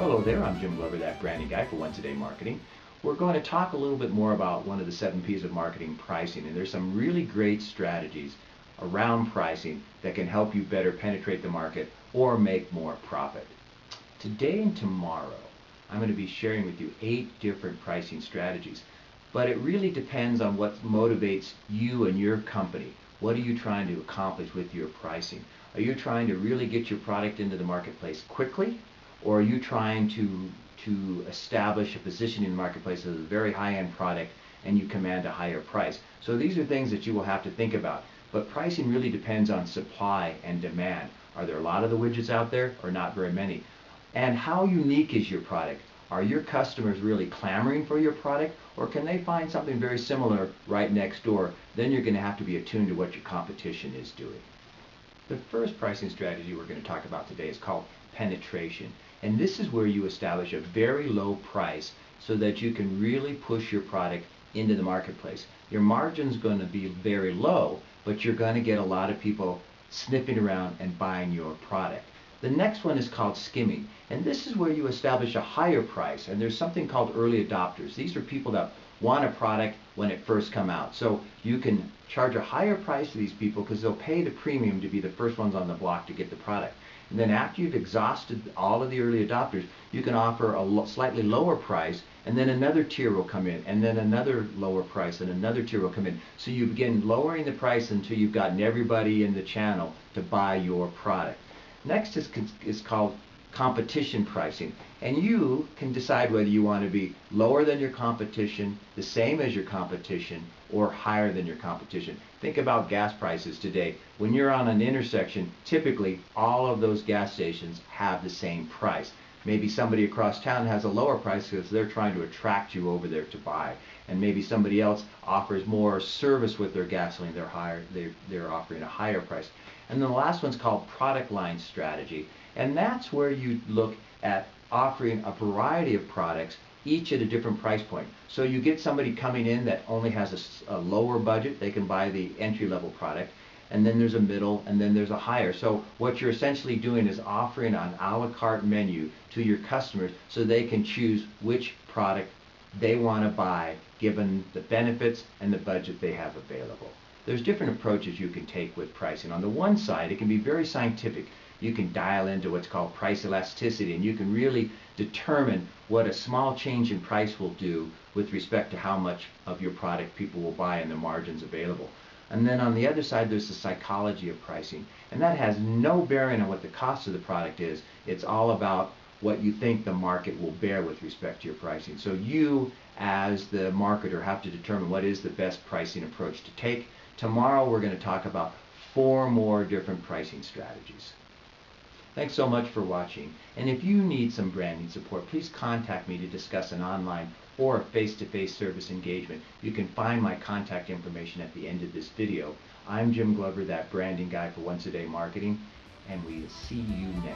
Hello there, I'm Jim Glover, that branding guy for Once a Day Marketing. We're going to talk a little bit more about one of the 7 P's of marketing, pricing, and there's some really great strategies around pricing that can help you better penetrate the market or make more profit. Today and tomorrow, I'm going to be sharing with you 8 different pricing strategies, but it really depends on what motivates you and your company. What are you trying to accomplish with your pricing? Are you trying to really get your product into the marketplace quickly? Or are you trying to establish a position in the marketplace as a very high-end product and you command a higher price? So these are things that you will have to think about. But pricing really depends on supply and demand. Are there a lot of the widgets out there or not very many? And how unique is your product? Are your customers really clamoring for your product, or can they find something very similar right next door? Then you're going to have to be attuned to what your competition is doing. The first pricing strategy we're going to talk about today is called penetration. And this is where you establish a very low price so that you can really push your product into the marketplace. Your margin's going to be very low, but you're going to get a lot of people sniffing around and buying your product. The next one is called skimming, and this is where you establish a higher price, and there's something called early adopters. These are people that want a product when it first comes out. So you can charge a higher price to these people because they'll pay the premium to be the first ones on the block to get the product. And then after you've exhausted all of the early adopters, you can offer a slightly lower price, and then another tier will come in, and then another lower price, and another tier will come in. So you begin lowering the price until you've gotten everybody in the channel to buy your product. Next is called competition pricing, and you can decide whether you want to be lower than your competition, the same as your competition, or higher than your competition. Think about gas prices today. When you're on an intersection, typically all of those gas stations have the same price. Maybe somebody across town has a lower price because they're trying to attract you over there to buy, and maybe somebody else offers more service with their gasoline. They're offering a higher price. And then the last one's called product line strategy, and that's where you look at offering a variety of products, each at a different price point. So you get somebody coming in that only has a lower budget, they can buy the entry-level product, and then there's a middle, and then there's a higher. So what you're essentially doing is offering an a la carte menu to your customers so they can choose which product they want to buy given the benefits and the budget they have available. There's different approaches you can take with pricing. On the one side, it can be very scientific. You can dial into what's called price elasticity, and you can really determine what a small change in price will do with respect to how much of your product people will buy and the margins available. And then on the other side, there's the psychology of pricing, and that has no bearing on what the cost of the product is. It's all about what you think the market will bear with respect to your pricing. So you, as the marketer, have to determine what is the best pricing approach to take. Tomorrow we're going to talk about 4 more different pricing strategies. Thanks so much for watching, and if you need some branding support, please contact me to discuss an online or face-to-face service engagement. You can find my contact information at the end of this video. I'm Jim Glover, that branding guy for Once a Day Marketing, and we'll see you next.